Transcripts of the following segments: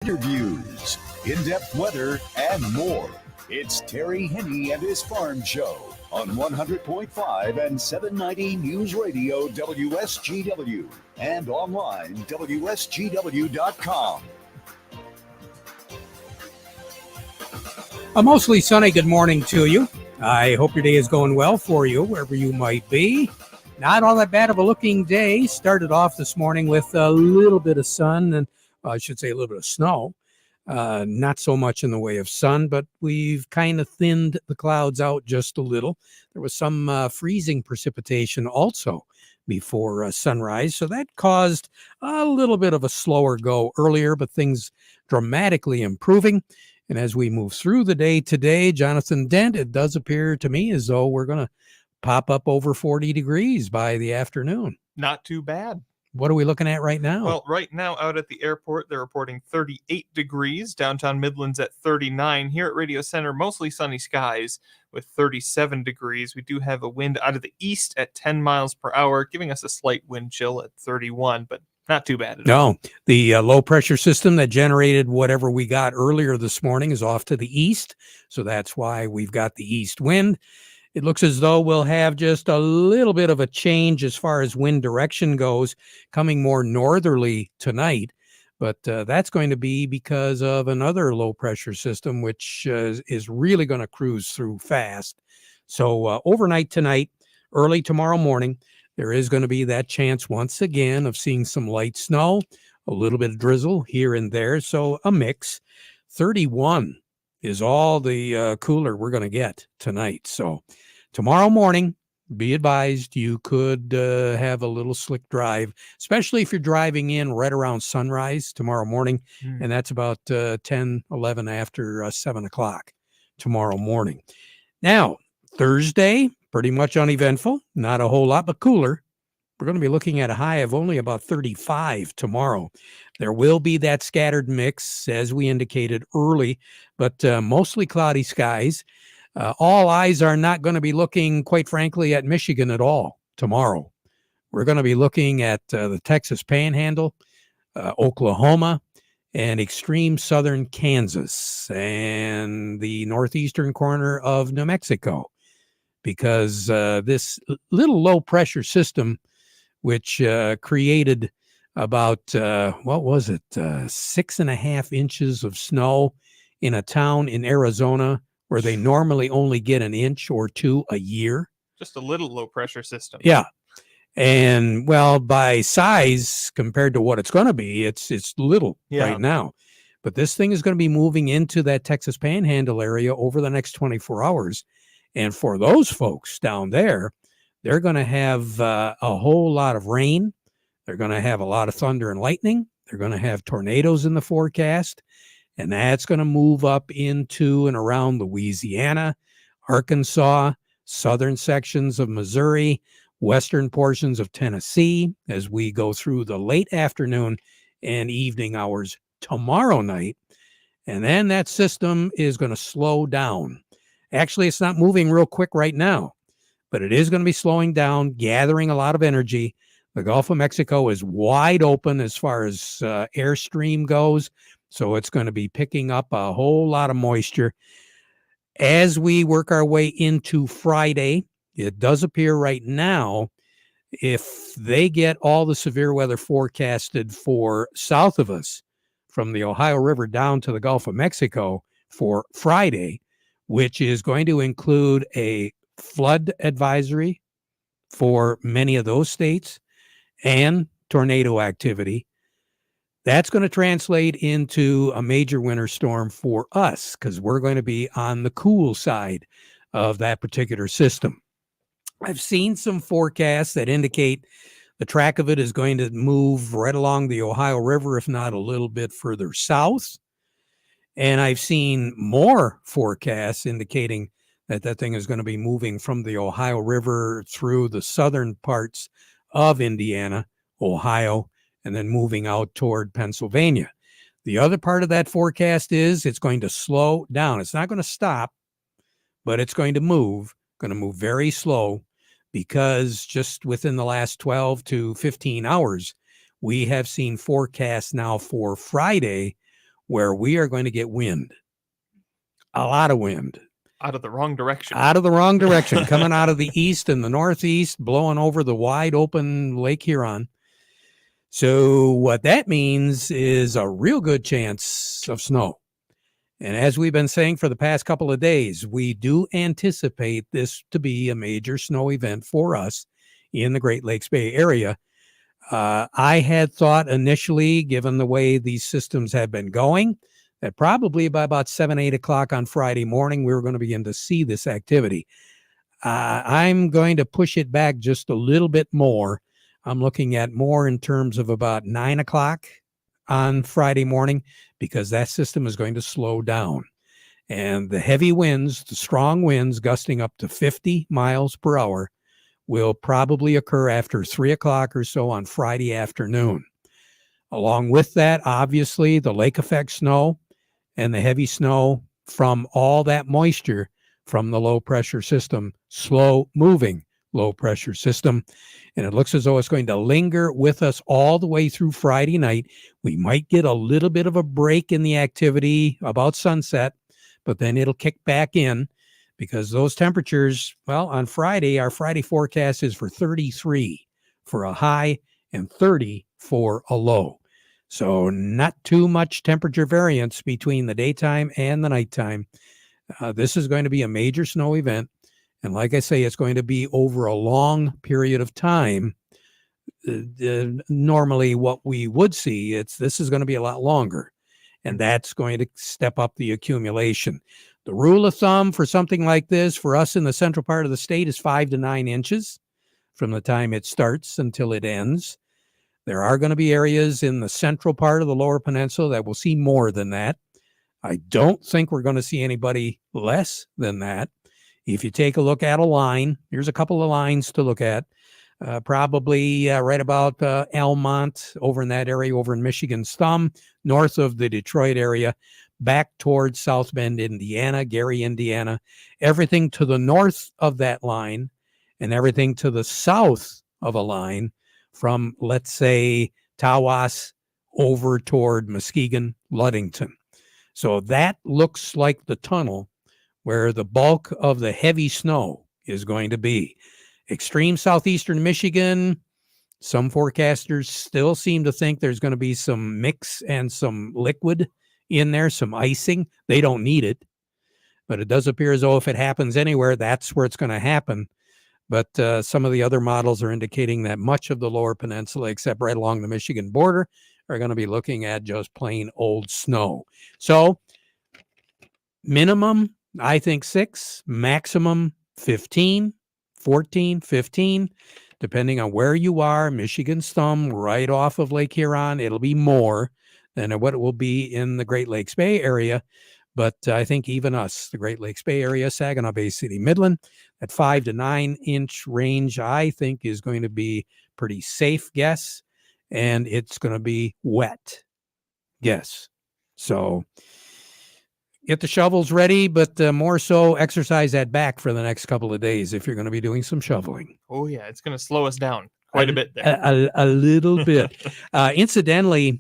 Interviews, in-depth weather, and more. It's Terry Henne and his Farm Show on 100.5 and 790 News Radio WSGW and online WSGW.com. A mostly sunny good morning to you. I hope your day is going well for you, wherever you might be. Not all that bad of a looking day. Started off this morning with a little bit of sun and I should say a little bit of snow. Not so much in the way of sun, but we've kind of thinned the clouds out just a little. There was some freezing precipitation also before sunrise, so that caused a little bit of a slower go earlier, but things dramatically improving. And as we move through the day today, Jonathan Dent, it does appear to me as though we're going to pop up over 40 degrees by the afternoon. Not too bad. What are we looking at right now? Well, right now out at the airport, they're reporting 38 degrees. Downtown Midlands at 39. Here at Radio Center, mostly sunny skies with 37 degrees. We do have a wind out of the east at 10 miles per hour, giving us a slight wind chill at 31, but not too bad at all. No, the low pressure system that generated whatever we got earlier this morning is off to the east. So that's why we've got the east wind. It looks as though we'll have just a little bit of a change as far as wind direction goes, coming more northerly tonight. But that's going to be because of another low pressure system, which is really going to cruise through fast. So overnight tonight, early tomorrow morning, there is going to be that chance once again of seeing some light snow, a little bit of drizzle here and there. So a mix. 31 is all the cooler we're going to get tonight. So tomorrow morning, be advised, you could have a little slick drive, especially if you're driving in right around sunrise tomorrow morning. And that's about 10, 11 after 7 o'clock tomorrow morning. Now, Thursday, pretty much uneventful, not a whole lot, but cooler. We're going to be looking at a high of only about 35 tomorrow. There will be that scattered mix, as we indicated early, but mostly cloudy skies. All eyes are not going to be looking, quite frankly, at Michigan at all tomorrow. We're going to be looking at the Texas Panhandle, Oklahoma, and extreme southern Kansas, and the northeastern corner of New Mexico, because this little low pressure system, which created about, 6.5 inches of snow in a town in Arizona where they normally only get an inch or two a year. Just a little low pressure system. Yeah. And well, by size compared to what it's going to be, it's little right now. But this thing is going to be moving into that Texas Panhandle area over the next 24 hours. And for those folks down there, they're going to have a whole lot of rain. They're going to have a lot of thunder and lightning. They're going to have tornadoes in the forecast. And that's going to move up into and around Louisiana, Arkansas, southern sections of Missouri, western portions of Tennessee as we go through the late afternoon and evening hours tomorrow night. And then that system is going to slow down. Actually, it's not moving real quick right now, but it is going to be slowing down, gathering a lot of energy. The Gulf of Mexico is wide open as far as airstream goes, so it's going to be picking up a whole lot of moisture. As we work our way into Friday, it does appear right now, if they get all the severe weather forecasted for south of us, from the Ohio River down to the Gulf of Mexico for Friday, which is going to include a flood advisory for many of those states and tornado activity, that's going to translate into a major winter storm for us because we're going to be on the cool side of that particular system. I've seen some forecasts that indicate the track of it is going to move right along the Ohio River, if not a little bit further south. And I've seen more forecasts indicating that that thing is going to be moving from the Ohio River through the southern parts of Indiana, Ohio, and then moving out toward Pennsylvania. The other part of that forecast is it's going to slow down. It's not going to stop, but it's going to move very slow, because just within the last 12 to 15 hours, we have seen forecasts now for Friday where we are going to get wind, a lot of wind. Out of the wrong direction. Coming out of the east and the northeast, blowing over the wide open Lake Huron. So what that means is a real good chance of snow. And as we've been saying for the past couple of days, we do anticipate this to be a major snow event for us in the Great Lakes Bay area. I had thought initially, given the way these systems have been going, that probably by about 7, 8 o'clock on Friday morning, we were going to begin to see this activity. I'm going to push it back just a little bit more. I'm looking at more in terms of about 9 o'clock on Friday morning, because that system is going to slow down. And the heavy winds, the strong winds gusting up to 50 miles per hour will probably occur after 3 o'clock or so on Friday afternoon. Along with that, obviously, the lake effect snow and the heavy snow from all that moisture from the low pressure system, slow moving low pressure system. And it looks as though it's going to linger with us all the way through Friday night. We might get a little bit of a break in the activity about sunset, but then it'll kick back in, because those temperatures, well, on Friday, our Friday forecast is for 33 for a high and 30 for a low. So not too much temperature variance between the daytime and the nighttime. This is going to be a major snow event. And like I say, it's going to be over a long period of time. Normally what we would see, this is going to be a lot longer. And that's going to step up the accumulation. The rule of thumb for something like this for us in the central part of the state is 5 to 9 inches from the time it starts until it ends. There are going to be areas in the central part of the Lower Peninsula that will see more than that. I don't think we're going to see anybody less than that. If you take a look at a line, here's a couple of lines to look at. Probably right about Almont, over in that area, over in Michigan's Thumb, north of the Detroit area, back towards South Bend, Indiana, Gary, Indiana. Everything to the north of that line and everything to the south of a line from, let's say, Tawas over toward Muskegon, Ludington. So that looks like the tunnel where the bulk of the heavy snow is going to be. Extreme southeastern Michigan, some forecasters still seem to think there's going to be some mix and some liquid in there, some icing. They don't need it, but it does appear as though if it happens anywhere, that's where it's going to happen. But some of the other models are indicating that much of the Lower Peninsula, except right along the Michigan border, are going to be looking at just plain old snow. So minimum, I think 6, maximum 15, 14, 15, depending on where you are. Michigan's Thumb, right off of Lake Huron, it'll be more than what it will be in the Great Lakes Bay area. But I think even us, the Great Lakes Bay area, Saginaw Bay City, Midland, at 5 to 9 inch range, I think is going to be pretty safe guess. And it's going to be wet guess. So get the shovels ready, but more so exercise that back for the next couple of days if you're going to be doing some shoveling. Oh, yeah. It's going to slow us down quite a bit there. A little bit. Incidentally,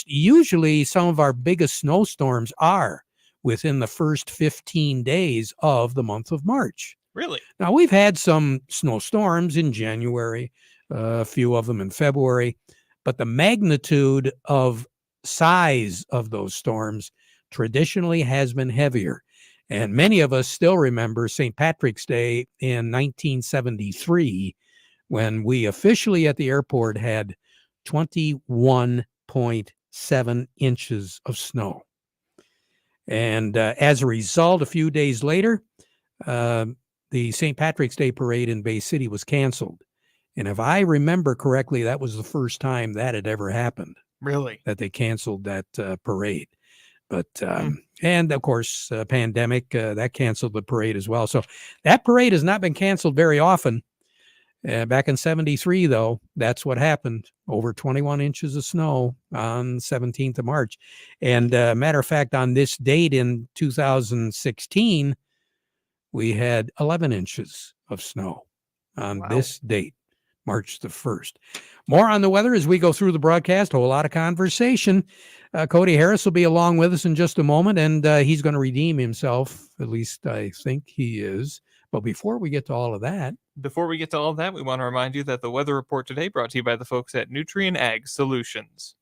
usually some of our biggest snowstorms are within the first 15 days of the month of March. Really? Now, we've had some snowstorms in January, a few of them in February, but the magnitude of size of those storms traditionally has been heavier. And many of us still remember St. Patrick's Day in 1973, when we officially at the airport had 21.7 inches of snow. And as a result, a few days later, the St. Patrick's Day parade in Bay City was canceled. And if I remember correctly, that was the first time that had ever happened. Really? That they canceled that parade. But, and of course, pandemic, that canceled the parade as well. So that parade has not been canceled very often. Back in 73, though, that's what happened. Over 21 inches of snow on 17th of March. And matter of fact, on this date in 2016, we had 11 inches of snow on this date. March the 1st. More on the weather as we go through the broadcast. A whole lot of conversation. Cody Harris will be along with us in just a moment, and he's going to redeem himself. At least I think he is. But before we get to all of that, we want to remind you that the weather report today brought to you by the folks at Nutrien Ag Solutions.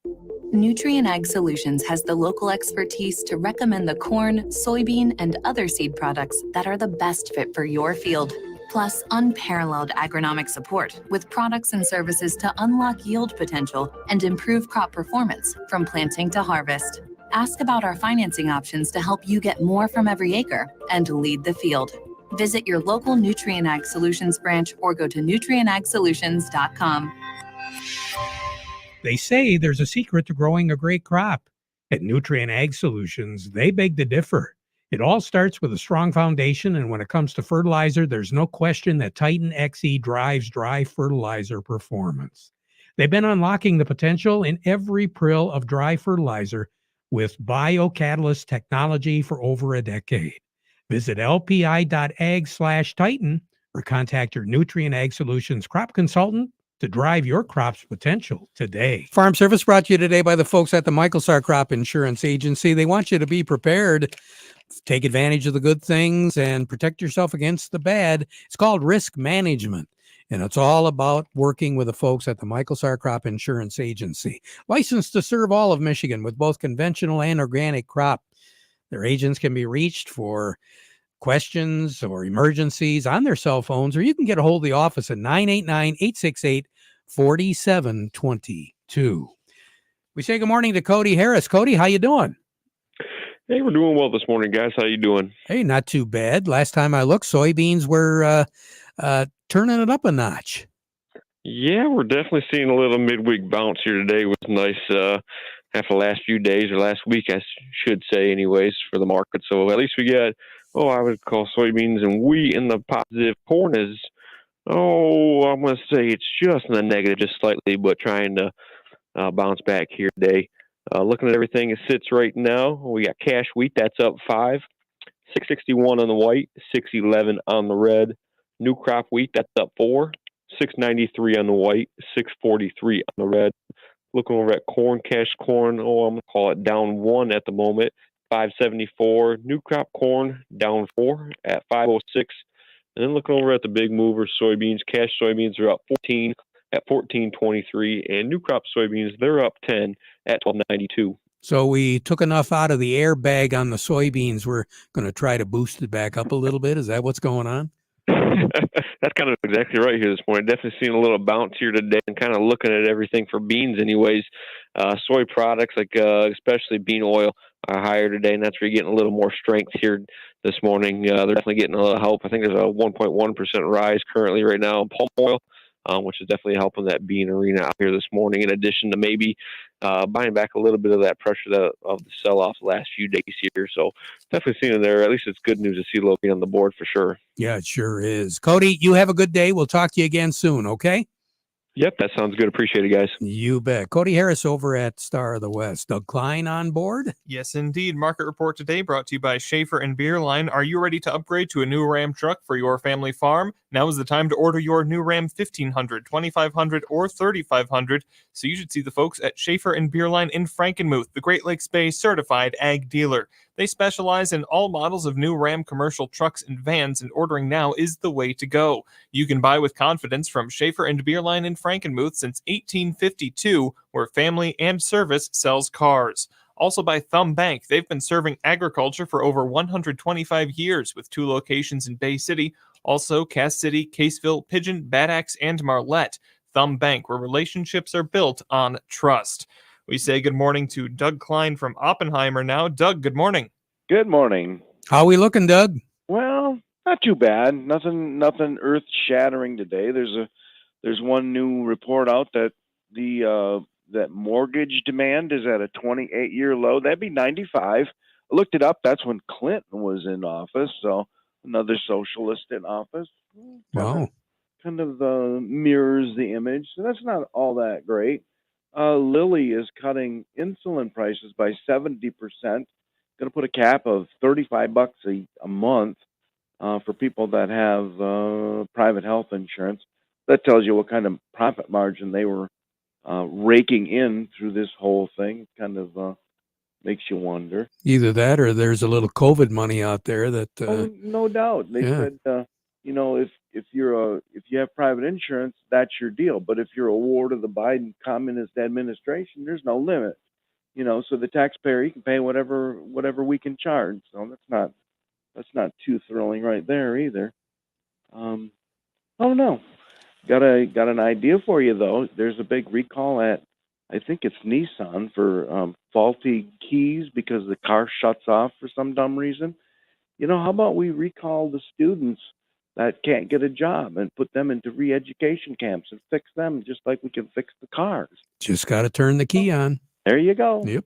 Nutrien Ag Solutions has the local expertise to recommend the corn, soybean, and other seed products that are the best fit for your field. Plus, unparalleled agronomic support with products and services to unlock yield potential and improve crop performance from planting to harvest. Ask about our financing options to help you get more from every acre and lead the field. Visit your local Nutrien Ag Solutions branch or go to nutrienagsolutions.com. they say there's a secret to growing a great crop. At Nutrien Ag Solutions, they beg to differ. It all starts with a strong foundation, and when it comes to fertilizer, there's no question that Titan XE drives dry fertilizer performance. They've been unlocking the potential in every prill of dry fertilizer with biocatalyst technology for over a decade. Visit lpi.ag/Titan or contact your Nutrien Ag Solutions crop consultant to drive your crop's potential today. Farm Service brought to you today by the folks at the Michaelsar Crop Insurance Agency. They want you to be prepared, take advantage of the good things, and protect yourself against the bad. It's called risk management, and it's all about working with the folks at the Michaelsar Crop Insurance Agency. Licensed to serve all of Michigan with both conventional and organic crop. Their agents can be reached for questions or emergencies on their cell phones, or you can get a hold of the office at 989-868-4722. We say good morning to Cody Harris. Cody, how you doing? Hey, we're doing well this morning, guys. How you doing? Hey, not too bad. Last time I looked, soybeans were turning it up a notch. Yeah, we're definitely seeing a little midweek bounce here today with nice after the last few days or last week, I should say, anyways, for the market. So at least we got, I would call soybeans and wheat in the positive. Corn is, I'm going to say it's just in the negative, just slightly, but trying to bounce back here today. Looking at everything, it sits right now. We got cash wheat, that's up 5, 661 on the white, 611 on the red. New crop wheat, that's up 4, 693 on the white, 643 on the red. Looking over at corn, cash corn, I'm going to call it down 1 at the moment, 574. New crop corn, down 4 at 506. And then looking over at the big mover, soybeans, cash soybeans are up 14 at 1423. And new crop soybeans, they're up 10 at 1292. So we took enough out of the airbag on the soybeans. We're going to try to boost it back up a little bit. Is that what's going on? That's kind of exactly right here this morning. Definitely seeing a little bounce here today and kind of looking at everything for beans anyways. Soy products, like especially bean oil, are higher today, and that's where you're getting a little more strength here this morning. They're definitely getting a little help. I think there's a 1.1% rise currently right now in palm oil, which is definitely helping that bean arena out here this morning, in addition to maybe buying back a little bit of that pressure of the sell-off the last few days here. So definitely seeing it there. At least it's good news to see Loki on the board for sure. Yeah, it sure is. Cody, you have a good day. We'll talk to you again soon, okay? Yep, that sounds good. Appreciate it, guys. You bet. Cody Harris over at Star of the West. Doug Klein on board? Yes, indeed. Market report today brought to you by Schaefer and Beerline. Are you ready to upgrade to a new Ram truck for your family farm? Now is the time to order your new Ram 1500, 2500, or 3500. So you should see the folks at Schaefer and Beerline in Frankenmuth, the Great Lakes Bay certified ag dealer. They specialize in all models of new Ram commercial trucks and vans, and ordering now is the way to go. You can buy with confidence from Schaefer and Beerline in Frankenmuth since 1852, where family and service sells cars. Also by Thumb Bank. They've been serving agriculture for over 125 years with 2 locations in Bay City, also Cass City, Caseville, Pigeon, Bad Axe, and Marlette. Thumb Bank, where relationships are built on trust. We say good morning to Doug Klein from Oppenheimer now. Doug, good morning. Good morning. How we looking, Doug? Well, not too bad. Nothing earth-shattering today. There's one new report out that that mortgage demand is at a 28-year low. That'd be 95. I looked it up. That's when Clinton was in office. So another socialist in office. Wow. Kind of mirrors the image. So that's not all that great. Lilly is cutting insulin prices by 70%. Going to put a cap of $35 a month for people that have private health insurance. that tells you what kind of profit margin they were raking in through this whole thing. Kind of makes you wonder. Either that, or there's a little COVID money out there that. No doubt. They said, if you have private insurance, that's your deal. But if you're a ward of the Biden communist administration, there's no limit. So the taxpayer, he can pay whatever we can charge. So that's not too thrilling right there either. I don't know. Got an idea for you though. There's a big recall at, I think it's Nissan, for faulty keys because the car shuts off for some dumb reason. How about we recall the students that can't get a job and put them into re-education camps and fix them just like we can fix the cars? Just got to turn the key on. There you go. Yep.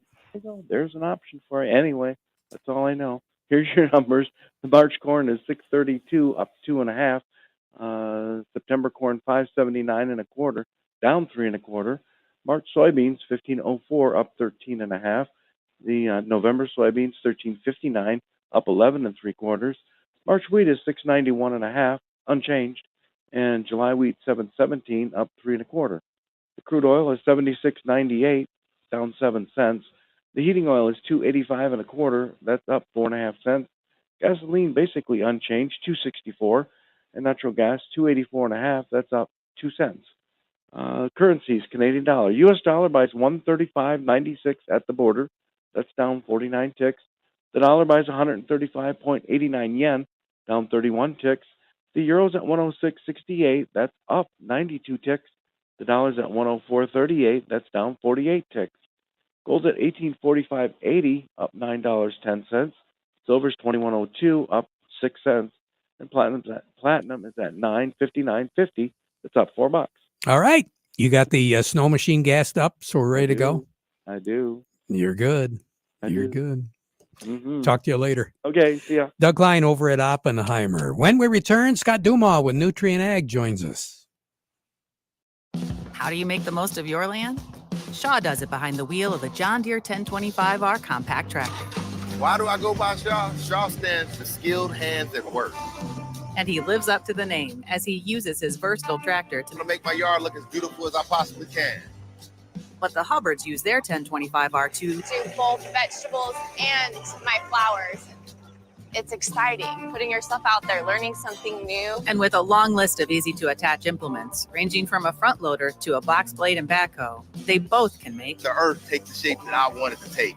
There's an option for you. Anyway, that's all I know. Here's your numbers. The March corn is 632, up 2.5. September corn 579 1/4, down 3 1/4. March soybeans 1504, up 13.5. The November soybeans 1359, up 11 3/4. March wheat is 691 1/2, unchanged, and July wheat 717, up 3 1/4. The crude oil is 76.98, down 7 cents. The heating oil is 285 1/4, that's up 4.5 cents. Gasoline basically unchanged, 264, and natural gas 284 1/2, that's up 2 cents. Currencies: Canadian dollar, U.S. dollar buys 135.96 at the border, that's down 49 ticks. The dollar buys 135.89 yen, down 31 ticks. The euro's at 106.68, that's up 92 ticks. The dollar's at 104.38, that's down 48 ticks. Gold's at 1845.80, up $9.10. Silver's 2102, up 6 cents. And platinum is at $959.50. It's up $4. All right. You got the snow machine gassed up, so we're ready to go? I do. You're good. You're good. Talk to you later. Okay, see ya. Doug Klein over at Oppenheimer. When we return, Scott Dumas with Nutrient Ag joins us. How do you make the most of your land? Shaw does it behind the wheel of the John Deere 1025R compact tractor. Why do I go by Shaw? Shaw stands for skilled hands at work. And he lives up to the name as he uses his versatile tractor to make my yard look as beautiful as I possibly can. But the Hubbards use their 1025R to both vegetables and my flowers. It's exciting, putting yourself out there, learning something new. And with a long list of easy-to-attach implements, ranging from a front loader to a box blade and backhoe, they both can make the earth take the shape that I want it to take.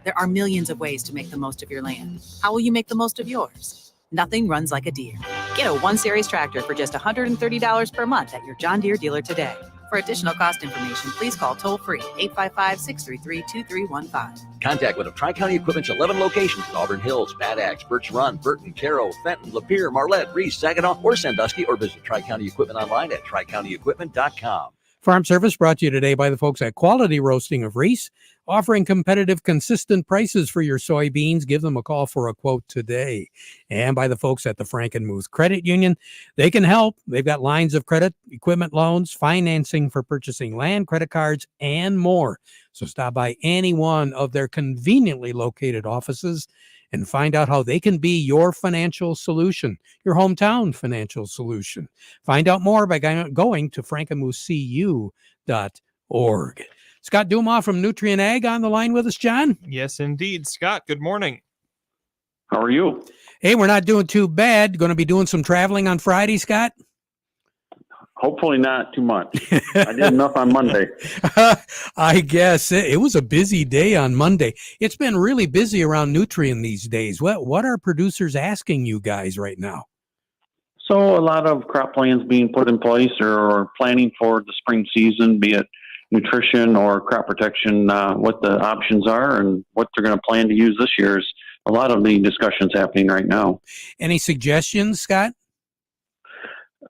There are millions of ways to make the most of your land. How will you make the most of yours? Nothing runs like a Deere. Get a 1-Series tractor for just $130 per month at your John Deere dealer today. For additional cost information, please call toll-free 855-633-2315. Contact one of Tri-County Equipment's 11 locations in Auburn Hills, Bad Axe, Birch Run, Burton, Caro, Fenton, Lapeer, Marlette, Reese, Saginaw, or Sandusky, or visit Tri-County Equipment online at tricountyequipment.com. Farm Service brought to you today by the folks at Quality Roasting of Reese, offering competitive, consistent prices for your soybeans. Give them a call for a quote today. And by the folks at the Frankenmuth Credit Union. They can help. They've got lines of credit, equipment loans, financing for purchasing land, credit cards, and more. So stop by any one of their conveniently located offices and find out how they can be your financial solution, your hometown financial solution. Find out more by going to frankenmuthcu.org. Scott Dumas from Nutrient Ag on the line with us, John. Yes, indeed. Scott, good morning. How are you? Hey, we're not doing too bad. Going to be doing some traveling on Friday, Scott? Hopefully not too much. I did enough on Monday. I guess it was a busy day on Monday. It's been really busy around Nutrient these days. What are producers asking you guys right now? So a lot of crop plans being put in place or planning for the spring season, be it nutrition or crop protection, what the options are and what they're going to plan to use this year is a lot of the discussions happening right now. Any suggestions, Scott?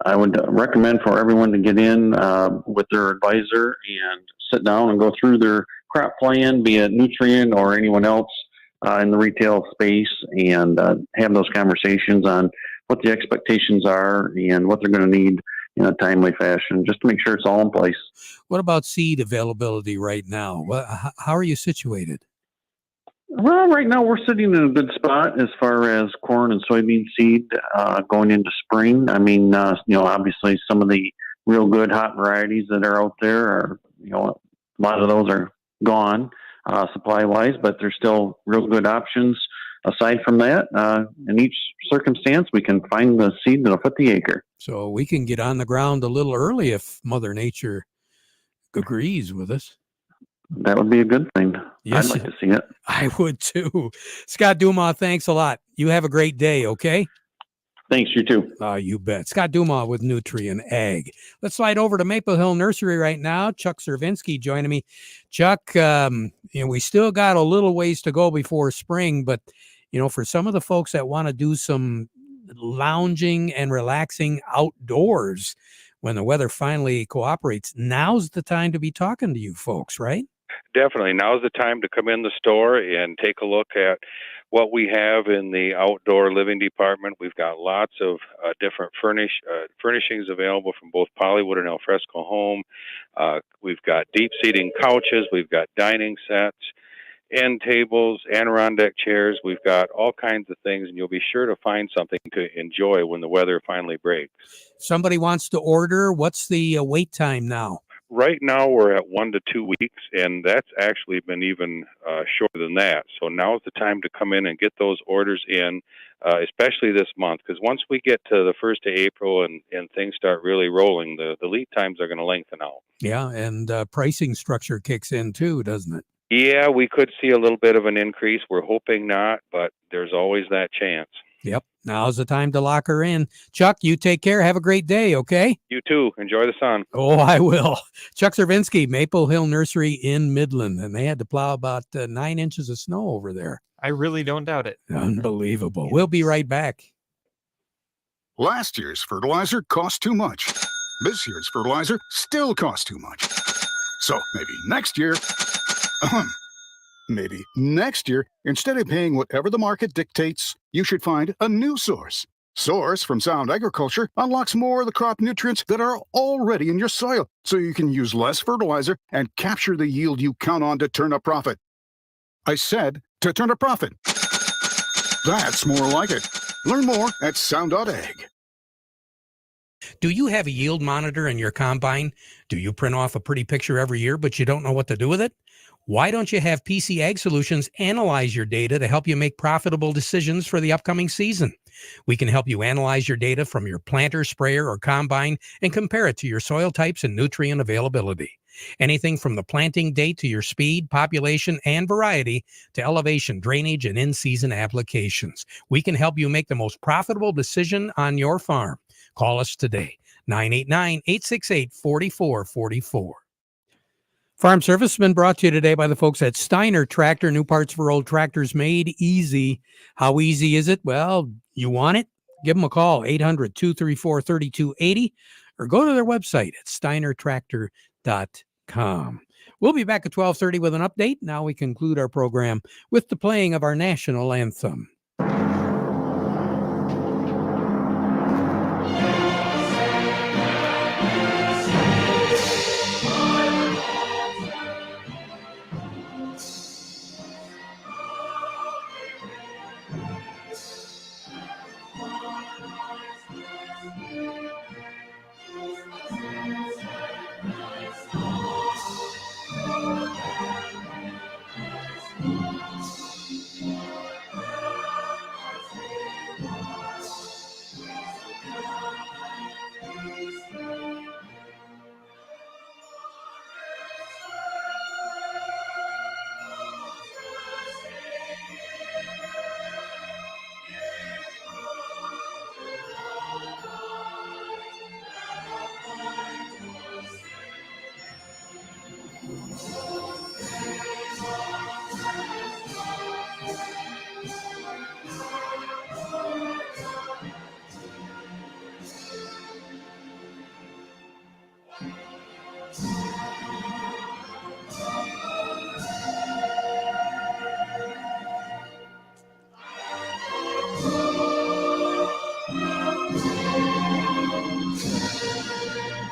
I would recommend for everyone to get in with their advisor and sit down and go through their crop plan, be it nutrient or anyone else in the retail space, and have those conversations on what the expectations are and what they're going to need in a timely fashion, just to make sure it's all in place. What about seed availability right now? How are you situated? Well, right now we're sitting in a good spot as far as corn and soybean seed going into spring. I mean, obviously some of the real good hot varieties that are out there are, a lot of those are gone supply wise, but there's still real good options. Aside from that, in each circumstance, we can find the seed that'll fit the acre. So we can get on the ground a little early if Mother Nature agrees with us. That would be a good thing. Yes, I'd like to see it. I would too. Scott Dumas, thanks a lot. You have a great day, okay? Thanks, you too. You bet. Scott Dumas with Nutrien Ag. Let's slide over to Maple Hill Nursery right now. Chuck Cervinski joining me. Chuck, we still got a little ways to go before spring, but, for some of the folks that want to do some lounging and relaxing outdoors when the weather finally cooperates, now's the time to be talking to you folks, right? Definitely. Now's the time to come in the store and take a look at what we have in the outdoor living department. We've got lots of different furnishings available from both Pollywood and Alfresco Home. We've got deep seating couches. We've got dining sets, end tables, Adirondack chairs. We've got all kinds of things, and you'll be sure to find something to enjoy when the weather finally breaks. Somebody wants to order. What's the wait time now? Right now, we're at 1 to 2 weeks, and that's actually been even shorter than that. So now is the time to come in and get those orders in, especially this month, because once we get to the 1st of April and things start really rolling, the lead times are going to lengthen out. Yeah, and pricing structure kicks in too, doesn't it? Yeah, we could see a little bit of an increase. We're hoping not, but there's always that chance. Yep. Now's the time to lock her in. Chuck, you take care. Have a great day, okay? You too. Enjoy the sun. Oh, I will. Chuck Cervinski, Maple Hill Nursery in Midland, and they had to plow about 9 inches of snow over there. I really don't doubt it. Unbelievable. We'll be right back. Last year's fertilizer cost too much. This year's fertilizer still costs too much. So maybe next year, instead of paying whatever the market dictates, you should find a new source. Source from Sound Agriculture unlocks more of the crop nutrients that are already in your soil, so you can use less fertilizer and capture the yield you count on to turn a profit. I said to turn a profit. That's more like it. Learn more at sound.ag. Do you have a yield monitor in your combine? Do you print off a pretty picture every year, but you don't know what to do with it? Why don't you have PC Ag Solutions analyze your data to help you make profitable decisions for the upcoming season? We can help you analyze your data from your planter, sprayer, or combine and compare it to your soil types and nutrient availability. Anything from the planting date to your speed, population, and variety to elevation, drainage, and in-season applications. We can help you make the most profitable decision on your farm. Call us today, 989-868-4444. Farm Service has been brought to you today by the folks at Steiner Tractor. New parts for old tractors made easy. How easy is it? Well, you want it? Give them a call, 800-234-3280, or go to their website at steinertractor.com. We'll be back at 12:30 with an update. Now we conclude our program with the playing of our national anthem.